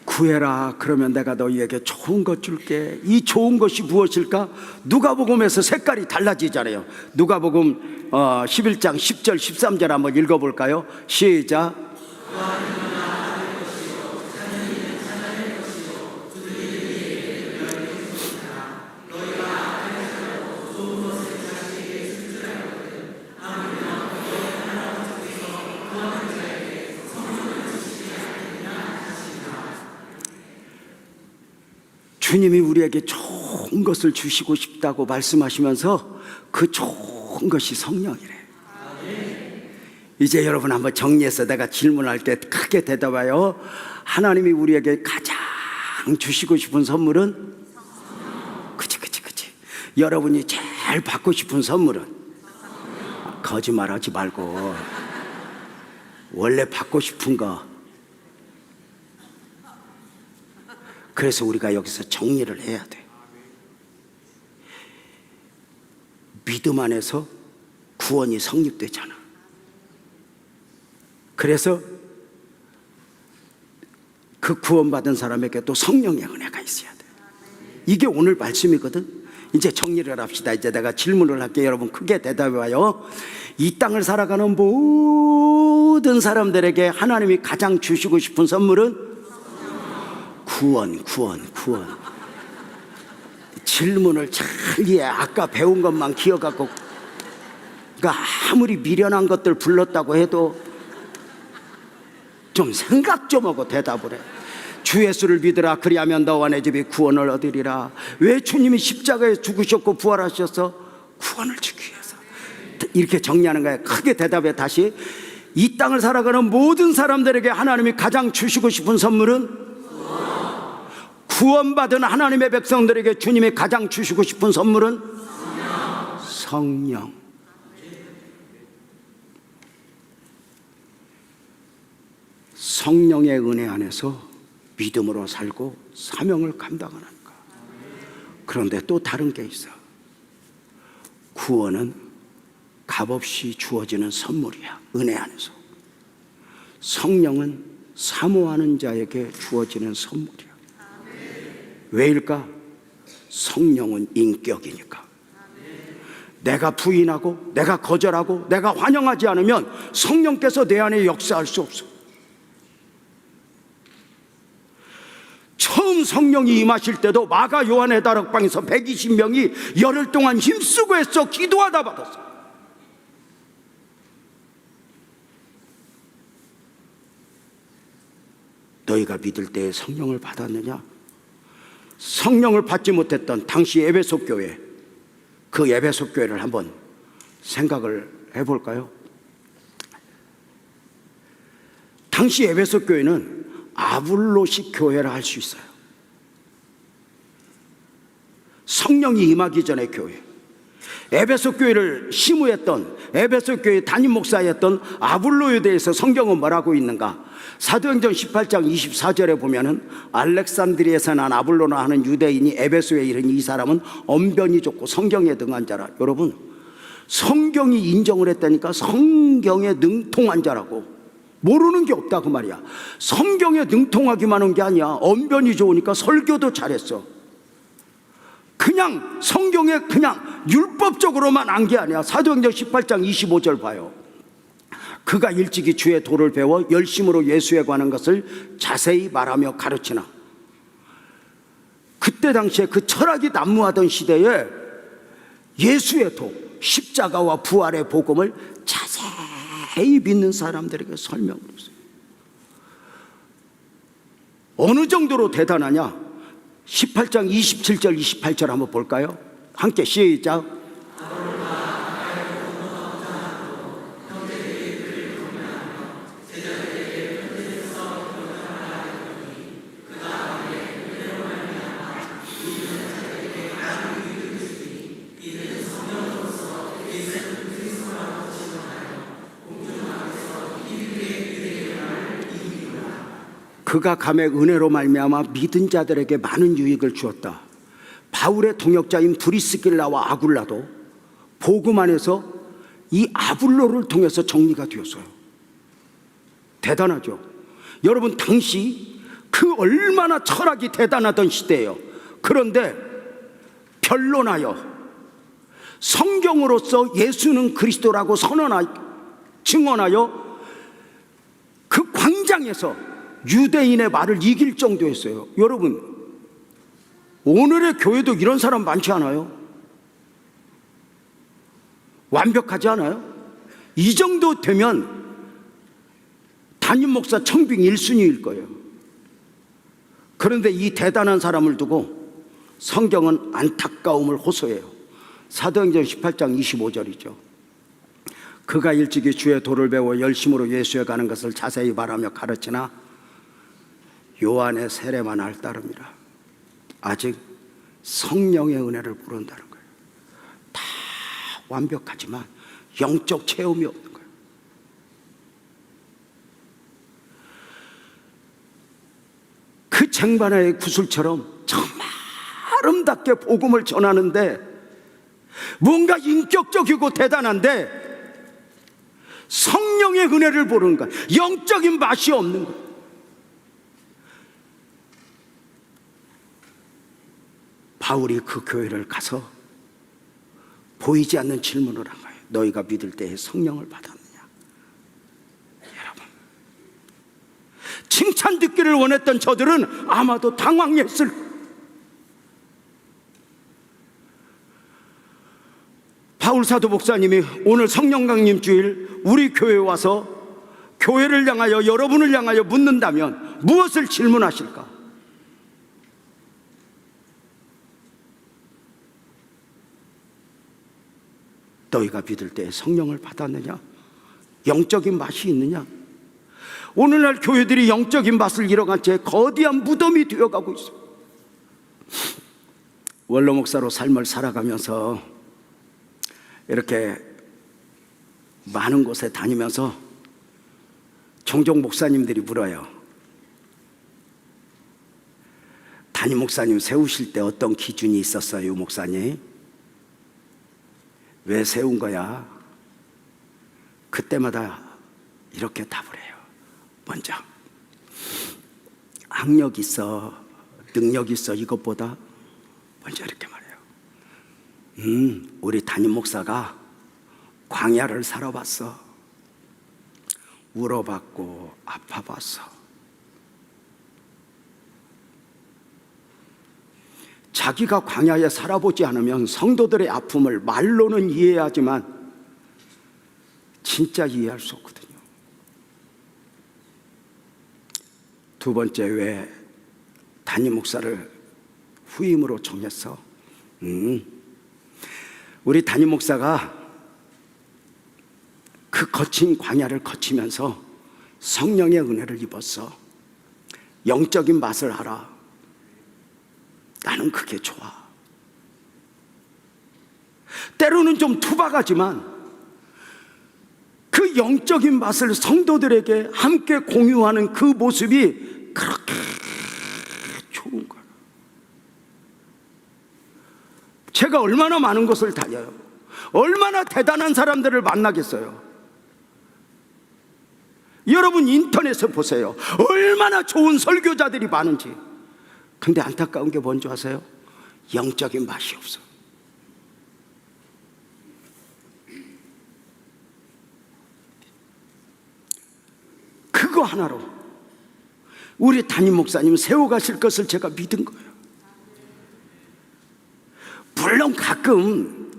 구해라 그러면 내가 너희에게 좋은 것 줄게. 이 좋은 것이 무엇일까? 누가복음에서 색깔이 달라지잖아요. 누가복음 11장 10절 13절 한번 읽어볼까요? 시작. 주님이 우리에게 좋은 것을 주시고 싶다고 말씀하시면서 그 좋은 것이 성령이래. 이제 여러분 한번 정리해서 내가 질문할 때 크게 대답해요. 하나님이 우리에게 가장 주시고 싶은 선물은? 그치. 여러분이 제일 받고 싶은 선물은? 거짓말하지 말고 원래 받고 싶은 거. 그래서 우리가 여기서 정리를 해야 돼. 믿음 안에서 구원이 성립되잖아. 그래서 그 구원받은 사람에게 또 성령의 은혜가 있어야 돼. 이게 오늘 말씀이거든. 이제 정리를 합시다. 이제 내가 질문을 할게요. 여러분 크게 대답해봐요. 이 땅을 살아가는 모든 사람들에게 하나님이 가장 주시고 싶은 선물은? 구원. 질문을 잘 이해. 아까 배운 것만 기억하고, 그러니까 아무리 미련한 것들 불렀다고 해도 좀 생각 좀 하고 대답을 해. 주 예수를 믿으라 그리하면 너와 내 집이 구원을 얻으리라. 왜 주님이 십자가에 죽으셨고 부활하셔서? 구원을 주기 위해서. 이렇게 정리하는 거야. 크게 대답해. 다시. 이 땅을 살아가는 모든 사람들에게 하나님이 가장 주시고 싶은 선물은? 구원받은 하나님의 백성들에게 주님이 가장 주시고 싶은 선물은? 성령. 성령의 은혜 안에서 믿음으로 살고 사명을 감당하는 것. 그런데 또 다른 게 있어. 구원은 값없이 주어지는 선물이야. 은혜 안에서. 성령은 사모하는 자에게 주어지는 선물이야. 왜일까? 성령은 인격이니까. 내가 부인하고 내가 거절하고 내가 환영하지 않으면 성령께서 내 안에 역사할 수 없어. 처음 성령이 임하실 때도 마가 요한의 다락방에서 120명이 열흘 동안 힘쓰고 했어. 기도하다 받았어. 너희가 믿을 때에 성령을 받았느냐? 성령을 받지 못했던 당시 에베소 교회, 그 에베소 교회를 한번 생각을 해볼까요? 당시 에베소 교회는 아블로식 교회라 할 수 있어요. 성령이 임하기 전에 교회. 에베소 교회를 시무했던, 에베소 교회 담임 목사였던 아볼로에 대해서 성경은 뭐라고 있는가? 사도행전 18장 24절에 보면은 알렉산드리에서 난 아볼로나 하는 유대인이 에베소에 이르니 이 사람은 언변이 좋고 성경에 등한 자라. 여러분, 성경이 인정을 했다니까 성경에 능통한 자라고. 모르는 게 없다 그 말이야. 성경에 능통하기만 한 게 아니야. 언변이 좋으니까 설교도 잘했어. 그냥 성경에 그냥 율법적으로만 안 게 아니야. 사도행전 18장 25절 봐요. 그가 일찍이 주의 도를 배워 열심으로 예수에 관한 것을 자세히 말하며 가르치나. 그때 당시에 그 철학이 난무하던 시대에 예수의 도, 십자가와 부활의 복음을 자세히 믿는 사람들에게 설명을 했어요. 어느 정도로 대단하냐? 18장 27절 28절 한번 볼까요? 함께 시작. 그가 감의 은혜로 말미암아 믿은 자들에게 많은 유익을 주었다. 바울의 동역자인 브리스길라와 아굴라도 복음 안에서 이 아블로를 통해서 정리가 되었어요. 대단하죠. 여러분, 당시 그 얼마나 철학이 대단하던 시대예요. 그런데 변론하여 성경으로서 예수는 그리스도라고 증언하여 그 광장에서 유대인의 말을 이길 정도였어요. 여러분, 오늘의 교회도 이런 사람 많지 않아요? 완벽하지 않아요? 이 정도 되면 담임 목사 청빙 1순위일 거예요. 그런데 이 대단한 사람을 두고 성경은 안타까움을 호소해요. 사도행전 18장 25절이죠. 그가 일찍이 주의 도를 배워 열심으로 예수에 가는 것을 자세히 말하며 가르치나 요한의 세례만 알 따름이라. 아직 성령의 은혜를 모른다는 거예요. 다 완벽하지만 영적 체험이 없는 거예요. 그 쟁반의 구슬처럼 정말 아름답게 복음을 전하는데 뭔가 인격적이고 대단한데 성령의 은혜를 모르는 거예요. 영적인 맛이 없는 거예요. 바울이 그 교회를 가서 보이지 않는 질문을 한 거예요. 너희가 믿을 때에 성령을 받았느냐? 여러분, 칭찬 듣기를 원했던 저들은 아마도 당황했을 거예요. 바울 사도 목사님이 오늘 성령 강림 주일 우리 교회에 와서 교회를 향하여, 여러분을 향하여 묻는다면 무엇을 질문하실까? 너희가 믿을 때 성령을 받았느냐? 영적인 맛이 있느냐? 오늘날 교회들이 영적인 맛을 잃어간 채 거대한 무덤이 되어가고 있어요. 원로 목사로 삶을 살아가면서 이렇게 많은 곳에 다니면서 종종 목사님들이 물어요. 담임 목사님 세우실 때 어떤 기준이 있었어요, 목사님? 왜 세운 거야? 그때마다 이렇게 답을 해요. 먼저 학력 있어, 능력 있어, 이것보다 먼저 이렇게 말해요. 우리 담임 목사가 광야를 살아봤어. 울어봤고 아파봤어. 자기가 광야에 살아보지 않으면 성도들의 아픔을 말로는 이해하지만 진짜 이해할 수 없거든요. 두 번째, 왜 담임 목사를 후임으로 정했어? 우리 담임 목사가 그 거친 광야를 거치면서 성령의 은혜를 입었어. 영적인 맛을 알아. 나는 그게 좋아. 때로는 좀 투박하지만 그 영적인 맛을 성도들에게 함께 공유하는 그 모습이 그렇게 좋은 거예요. 제가 얼마나 많은 곳을 다녀요. 얼마나 대단한 사람들을 만나겠어요. 여러분 인터넷에 보세요. 얼마나 좋은 설교자들이 많은지. 근데 안타까운 게 뭔지 아세요? 영적인 맛이 없어요. 그거 하나로 우리 담임 목사님 세워가실 것을 제가 믿은 거예요. 물론 가끔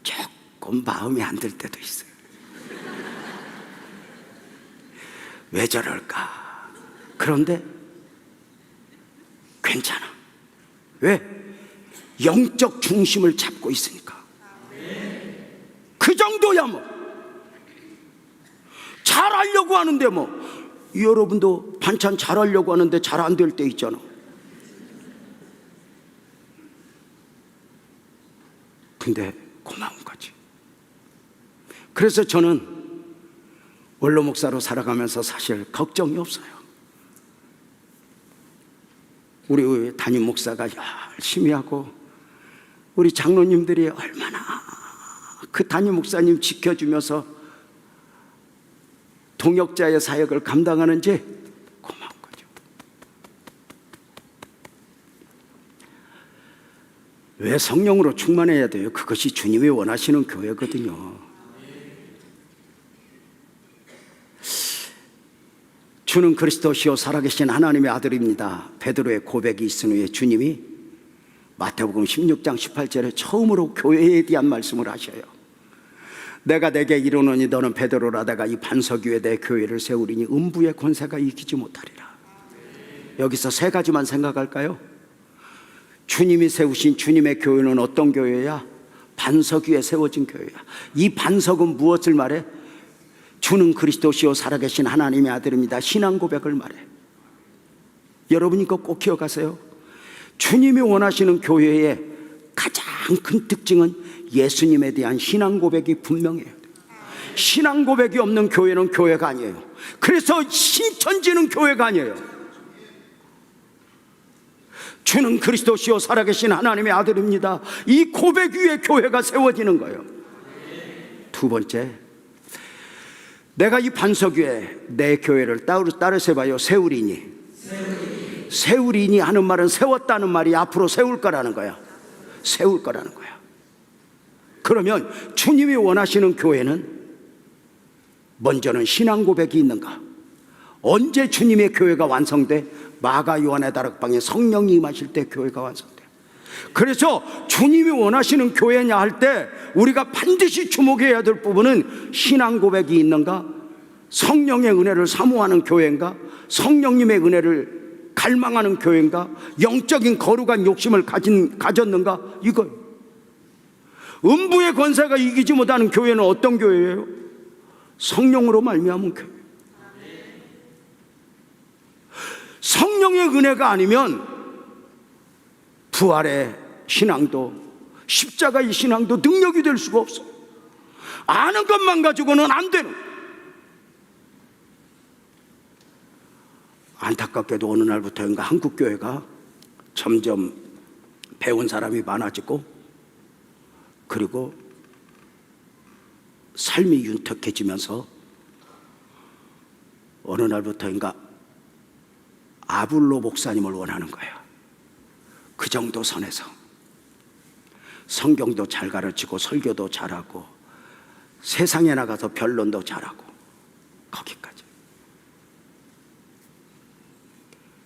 조금 마음에 안 들 때도 있어요. 왜 저럴까? 그런데 괜찮아. 왜? 영적 중심을 잡고 있으니까. 그 정도야 뭐. 잘하려고 하는데 뭐. 여러분도 반찬 잘하려고 하는데 잘 안 될 때 있잖아. 근데 고마운 거지. 그래서 저는 원로 목사로 살아가면서 사실 걱정이 없어요. 우리 담임 목사가 열심히 하고 우리 장로님들이 얼마나 그 담임 목사님 지켜주면서 동역자의 사역을 감당하는지 고마운 거죠. 왜 성령으로 충만해야 돼요? 그것이 주님이 원하시는 교회거든요. 주는 그리스도시요 살아계신 하나님의 아들입니다. 베드로의 고백이 있은 후에 주님이 마태복음 16장 18절에 처음으로 교회에 대한 말씀을 하셔요. 내가 내게 이르노니 너는 베드로라. 내가 이 반석 위에 내 교회를 세우리니 음부의 권세가 이기지 못하리라. 여기서 세 가지만 생각할까요? 주님이 세우신 주님의 교회는 어떤 교회야? 반석 위에 세워진 교회야. 이 반석은 무엇을 말해? 주는 그리스도시요 살아계신 하나님의 아들입니다. 신앙 고백을 말해. 여러분 이거 꼭 기억하세요. 주님이 원하시는 교회의 가장 큰 특징은 예수님에 대한 신앙 고백이 분명해요. 신앙 고백이 없는 교회는 교회가 아니에요. 그래서 신천지는 교회가 아니에요. 주는 그리스도시요 살아계신 하나님의 아들입니다. 이 고백 위에 교회가 세워지는 거예요. 두 번째, 내가 이 반석 위에 내 교회를 따라서 해봐요. 세우리니. 세우리니 하는 말은 세웠다는 말이 앞으로 세울 거라는 거야. 세울 거라는 거야. 그러면 주님이 원하시는 교회는 먼저는 신앙 고백이 있는가? 언제 주님의 교회가 완성돼? 마가 요한의 다락방에 성령이 임하실 때 교회가 완성돼. 그래서 주님이 원하시는 교회냐 할 때 우리가 반드시 주목해야 될 부분은 신앙 고백이 있는가? 성령의 은혜를 사모하는 교회인가? 성령님의 은혜를 갈망하는 교회인가? 영적인 거룩한 욕심을 가졌는가? 이거예요. 음부의 권세가 이기지 못하는 교회는 어떤 교회예요? 성령으로 말미암은 교회. 성령의 은혜가 아니면 부활의 신앙도 십자가의 신앙도 능력이 될 수가 없어요. 아는 것만 가지고는 안 되는. 안타깝게도 어느 날부터인가 한국교회가 점점 배운 사람이 많아지고 그리고 삶이 윤택해지면서 어느 날부터인가 아블로 목사님을 원하는 거야. 그 정도 선에서 성경도 잘 가르치고 설교도 잘하고 세상에 나가서 변론도 잘하고 거기까지.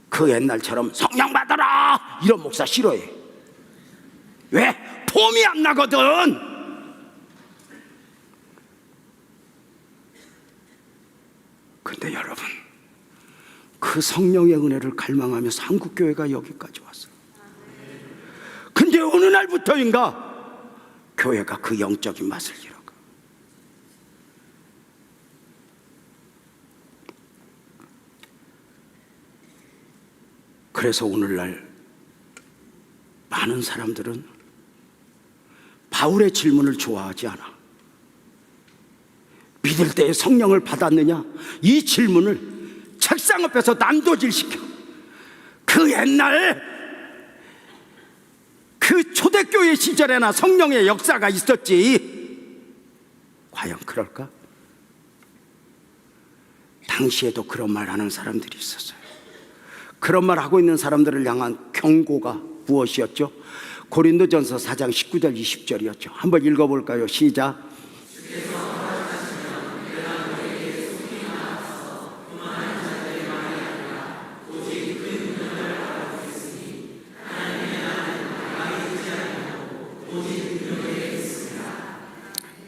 그 옛날처럼 성령 받아라 이런 목사 싫어해. 왜? 폼이 안 나거든. 근데 여러분 그 성령의 은혜를 갈망하면서 한국교회가 여기까지 왔어요. 근데 어느 날부터인가 교회가 그 영적인 맛을 잃어가. 그래서 오늘날 많은 사람들은 바울의 질문을 좋아하지 않아. 믿을 때에 성령을 받았느냐? 이 질문을 책상 앞에서 난도질시켜. 그 옛날 그 초대교회 시절에나 성령의 역사가 있었지. 과연 그럴까? 당시에도 그런 말 하는 사람들이 있었어요. 그런 말 하고 있는 사람들을 향한 경고가 무엇이었죠? 고린도전서 4장 19절 20절이었죠. 한번 읽어볼까요? 시작.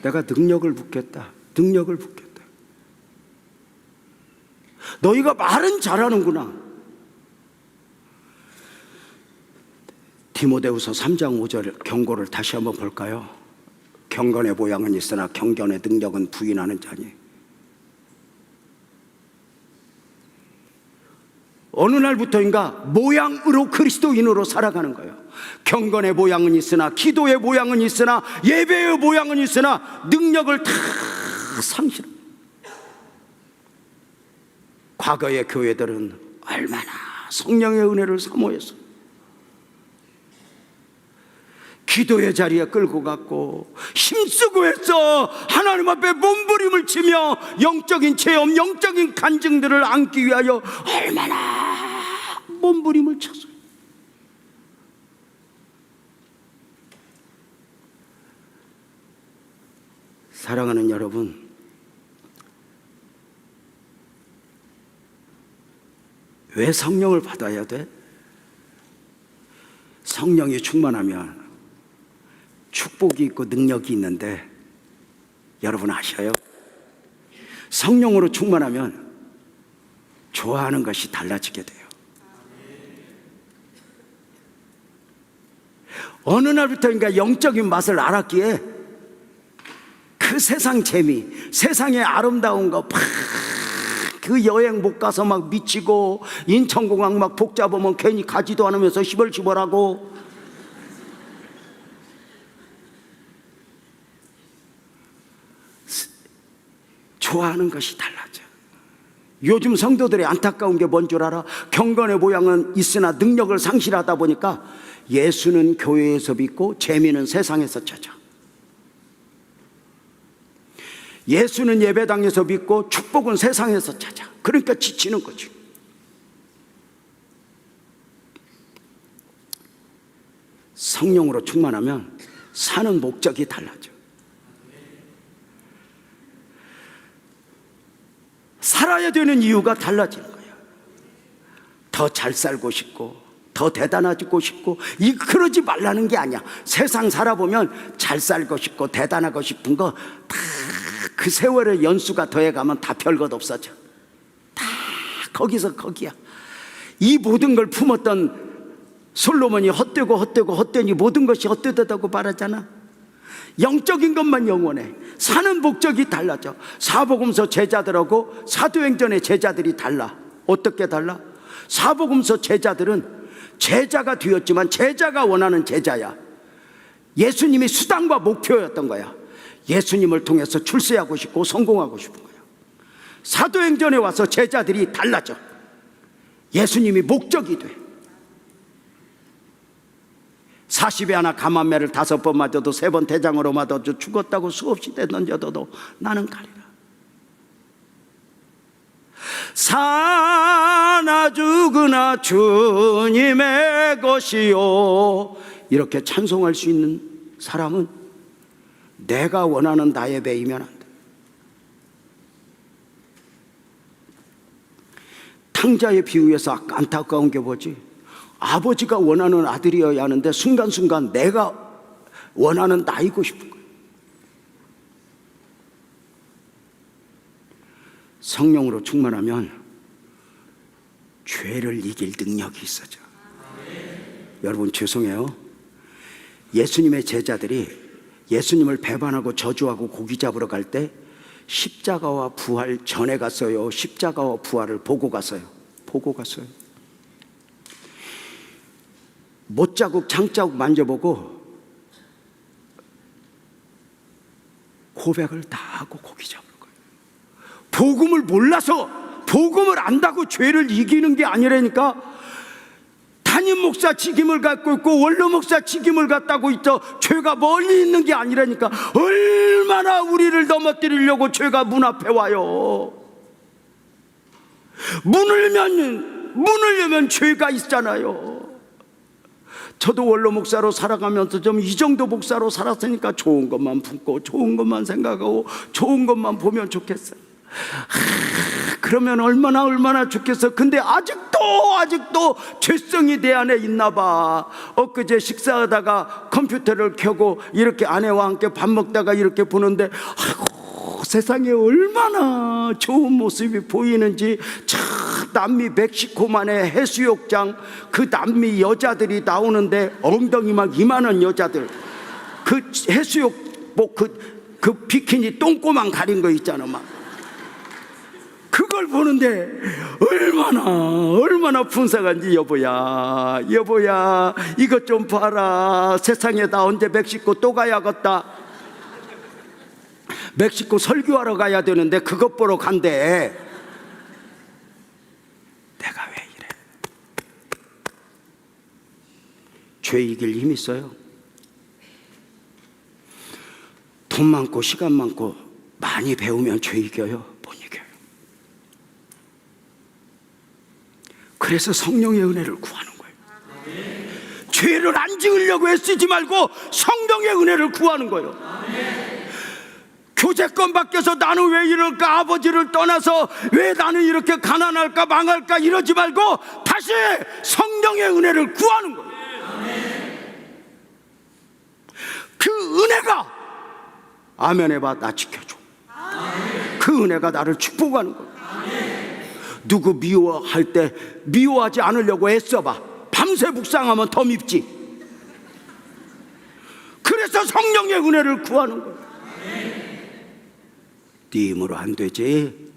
내가 능력을 붓겠다. 능력을 붓겠다. 너희가 말은 잘하는구나. 디모데후서 3장 5절 경고를 다시 한번 볼까요? 경건의 모양은 있으나 경건의 능력은 부인하는 자니. 어느 날부터인가 모양으로 그리스도인으로 살아가는 거예요. 경건의 모양은 있으나, 기도의 모양은 있으나, 예배의 모양은 있으나 능력을 다 상실합니다. 과거의 교회들은 얼마나 성령의 은혜를 사모해서 기도의 자리에 끌고 갔고 힘쓰고 했어. 하나님 앞에 몸부림을 치며 영적인 체험, 영적인 간증들을 안기 위하여 얼마나 몸부림을 쳤어요. 사랑하는 여러분, 왜 성령을 받아야 돼? 성령이 충만하면 축복이 있고 능력이 있는데, 여러분 아셔요? 성령으로 충만하면 좋아하는 것이 달라지게 돼요. 어느 날부터인가 영적인 맛을 알았기에 그 세상 재미, 세상의 아름다운 거 그 여행 못 가서 막 미치고, 인천공항 막 복잡하면 괜히 가지도 않으면서 시벌시벌하고, 좋아하는 것이 달라져. 요즘 성도들의 안타까운 게 뭔 줄 알아? 경건의 모양은 있으나 능력을 상실하다 보니까 예수는 교회에서 믿고 재미는 세상에서 찾아. 예수는 예배당에서 믿고 축복은 세상에서 찾아. 그러니까 지치는 거지. 성령으로 충만하면 사는 목적이 달라져. 살아야 되는 이유가 달라지는 거예요. 더 잘 살고 싶고, 더 대단해지고 싶고, 그러지 말라는 게 아니야. 세상 살아보면 잘 살고 싶고 대단하고 싶은 거 다 그 세월의 연수가 더해가면 다 별것 없어져. 다 거기서 거기야. 이 모든 걸 품었던 솔로몬이 헛되니 모든 것이 헛되다고 말하잖아. 영적인 것만 영원해. 사는 목적이 달라져. 사복음서 제자들하고 사도행전의 제자들이 달라. 어떻게 달라? 사복음서 제자들은 제자가 되었지만 제자가 원하는 제자야. 예수님이 수단과 목표였던 거야. 예수님을 통해서 출세하고 싶고 성공하고 싶은 거야. 사도행전에 와서 제자들이 달라져. 예수님이 목적이 돼. 40에 하나 감암매를 5번 맞아도 3번 대장으로 맞아도 죽었다고 수없이 던져도 나는 가리라. 사나 죽으나 주님의 것이요. 이렇게 찬송할 수 있는 사람은 내가 원하는 나의 배이면 안 돼. 탕자의 비유에서 안타까운 게 뭐지? 아버지가 원하는 아들이어야 하는데 순간순간 내가 원하는 나이고 싶은 거예요. 성령으로 충만하면 죄를 이길 능력이 있어져. 여러분 죄송해요. 예수님의 제자들이 예수님을 배반하고 저주하고 고기 잡으러 갈 때 십자가와 부활 전에 갔어요? 십자가와 부활을 보고 갔어요? 보고 갔어요. 못자국 창자국 만져보고 고백을 다 하고 고기 잡은 거예요. 복음을 몰라서, 복음을 안다고 죄를 이기는 게 아니라니까. 담임 목사 직임을 갖고 있고 원로 목사 직임을 갖다고 있어 죄가 멀리 있는 게 아니라니까. 얼마나 우리를 넘어뜨리려고 죄가 문 앞에 와요. 문을 열면 죄가 있잖아요. 저도 원로 목사로 살아가면서 좀 이 정도 목사로 살았으니까 좋은 것만 품고 좋은 것만 생각하고 좋은 것만 보면 좋겠어요. 그러면 얼마나 좋겠어. 근데 아직도 죄성이 내 안에 있나 봐. 엊그제 식사하다가 컴퓨터를 켜고 이렇게 아내와 함께 밥 먹다가 이렇게 보는데, 아이고, 세상에 얼마나 좋은 모습이 보이는지. 남미 멕시코만의 해수욕장, 그 남미 여자들이 나오는데 엉덩이 막 이만한 여자들, 그 해수욕복 그 비키니 똥꼬만 가린 거 있잖아. 막 그걸 보는데 얼마나 풍성한지. 여보야 이것 좀 봐라. 세상에 나 언제 멕시코 또 가야겠다. 멕시코 설교하러 가야 되는데 그것 보러 간대. 내가 왜 이래? 죄 이길 힘 있어요? 돈 많고 시간 많고 많이 배우면 죄 이겨요? 못 이겨요. 그래서 성령의 은혜를 구하는 거예요. 죄를 안 지으려고 애쓰지 말고 성령의 은혜를 구하는 거예요. 교제권 밖에서 나는 왜 이럴까, 아버지를 떠나서 왜 나는 이렇게 가난할까 망할까 이러지 말고 다시 성령의 은혜를 구하는 거예요. 그 은혜가, 아멘 해봐, 나 지켜줘. 그 은혜가 나를 축복하는 거예요. 누구 미워할 때 미워하지 않으려고 애써봐. 밤새 묵상하면 더 밉지. 그래서 성령의 은혜를 구하는 거예요. 네 힘으로 안 되지?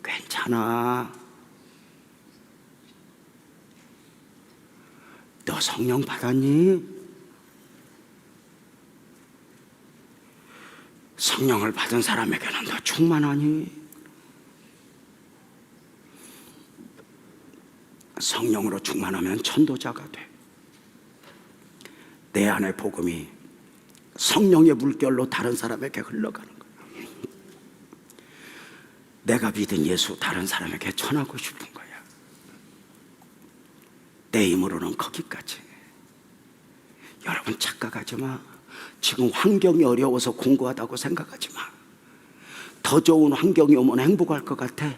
괜찮아. 너 성령 받았니? 성령을 받은 사람에게는 너 충만하니? 성령으로 충만하면 전도자가 돼. 내 안의 복음이 성령의 물결로 다른 사람에게 흘러가는 거야. 내가 믿은 예수 다른 사람에게 전하고 싶은 거야. 내 힘으로는 거기까지. 여러분 착각하지 마. 지금 환경이 어려워서 공부하다고 생각하지 마. 더 좋은 환경이 오면 행복할 것 같아?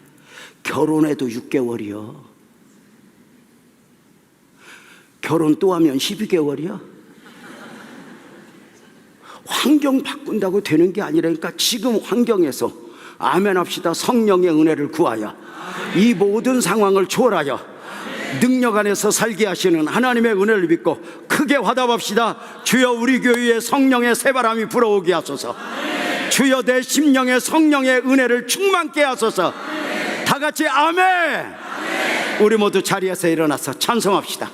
결혼해도 6개월이요. 결혼 또 하면 12개월이야. 환경 바꾼다고 되는 게 아니라니까. 지금 환경에서 아멘 합시다. 성령의 은혜를 구하여 이 모든 상황을 초월하여 능력 안에서 살게 하시는 하나님의 은혜를 믿고 크게 화답합시다. 주여, 우리 교회에 성령의 새바람이 불어오게 하소서. 주여, 내 심령에 성령의 은혜를 충만케 하소서. 다 같이 아멘. 우리 모두 자리에서 일어나서 찬송합시다.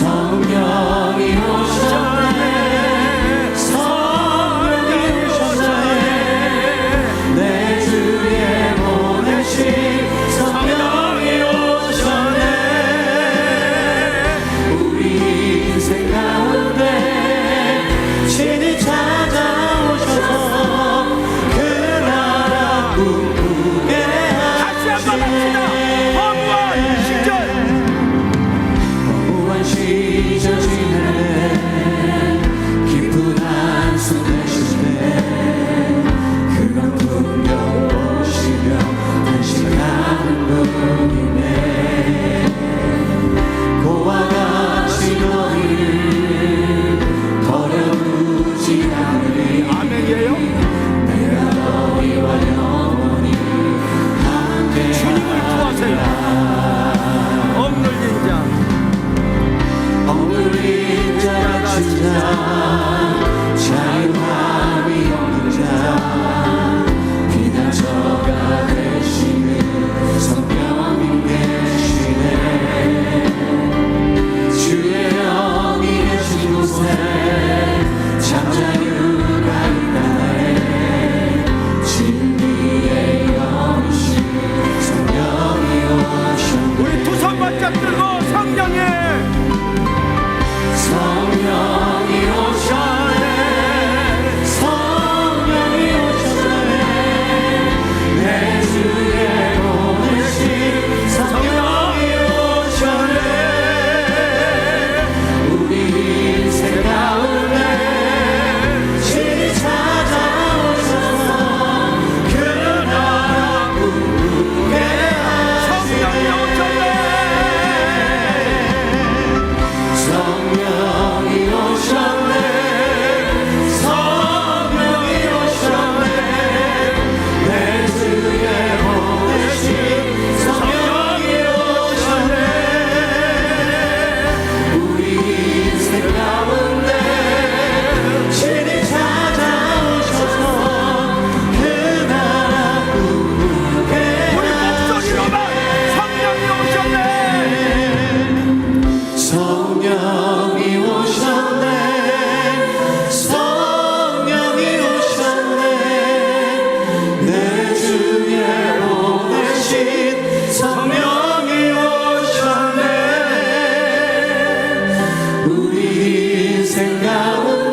성령이 오셨네. 아멘이에요? 주님을 구하세요. 억눌린 자, 억눌린 자가 진자 자유함이 없는 자 비난처가 되시는 성령님 계시네 주의 영이 계신 곳에 참 자유가 있다네 진리의 영이신 성령이 오셨네 우리 두 손 바짝 들고 성령의 성령이 오셨네 성령이 오셨네 내 주에 보내신 성령이 오셨네 우리 인생 가운데 신이 찾아오셔서 그 나라 꿈꾸게 성령이 오셨네. 성령이 오셨네 성령이 오셨네 내 주에 보내신 성령이 오셨네 우리 인생 가운데 신이 찾아오셔서 그 나라 꿈꾸게 우리 목소리로만 성령이 오셨네. 성령이 오셨네 성령이 오셨네 내 주에 보내신 성령이 오셨네 우리 인생 가운데